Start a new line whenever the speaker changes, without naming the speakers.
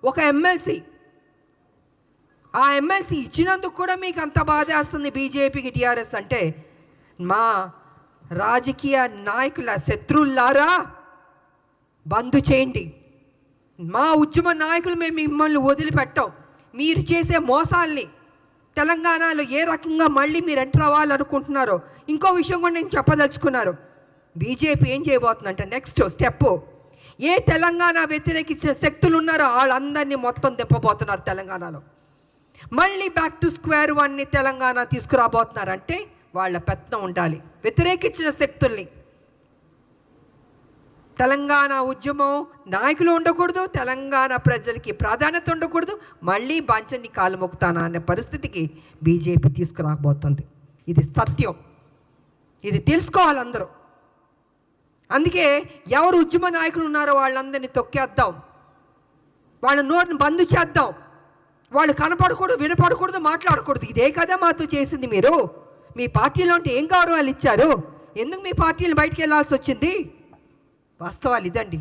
ఒక ఎమ్మెల్సీ, ఆ ఎమ్మెల్సీ ఇచ్చినందుకు కూడా మీకు అంత బాధేస్తుంది బీజేపీకి, టీఆర్ఎస్ అంటే. మా రాజకీయ నాయకుల శత్రువులారా బంద్ చేయండి. మా ఉద్యమ నాయకులు మేము మిమ్మల్ని వదిలిపెట్టాం. మీరు చేసే మోసాల్ని తెలంగాణలో ఏ రకంగా మళ్ళీ మీరు ఎంటర్ అవ్వాలనుకుంటున్నారో ఇంకో విషయం కూడా నేను చెప్పదలుచుకున్నారు. బీజేపీ ఏం చేయబోతుందంటే నెక్స్ట్ స్టెప్, ఏ తెలంగాణ వ్యతిరేకించిన శక్తులు ఉన్నారో వాళ్ళందరినీ మొత్తం దింపబోతున్నారు తెలంగాణలో. మళ్ళీ బ్యాక్ టు స్క్వేర్ వన్ని తెలంగాణ తీసుకురాబోతున్నారంటే వాళ్ళ పెత్తనం ఉండాలి. వ్యతిరేకించిన శక్తుల్ని, తెలంగాణ ఉద్యమం నాయకులు ఉండకూడదు, తెలంగాణ ప్రజలకి ప్రాధాన్యత ఉండకూడదు, మళ్ళీ బాంచన్ని కాలు మొక్కుతానా అనే పరిస్థితికి బీజేపీ తీసుకురాబోతుంది. ఇది సత్యం, ఇది తెలుసుకోవాలి అందరూ. అందుకే ఎవరు ఉద్యమ నాయకులు ఉన్నారో వాళ్ళందరినీ తొక్కేద్దాం, వాళ్ళ నోటిని బంద్ చేద్దాం. వాళ్ళు కనపడకూడదు, వినపడకూడదు, మాట్లాడకూడదు. ఇదే కదా మాతో చేసింది మీరు. మీ పార్టీలో అంటే ఏం గౌరవాలు ఇచ్చారు? ఎందుకు మీ పార్టీలు బయటికి వెళ్ళాల్సి వచ్చింది? వాస్తవాలు ఇదండి.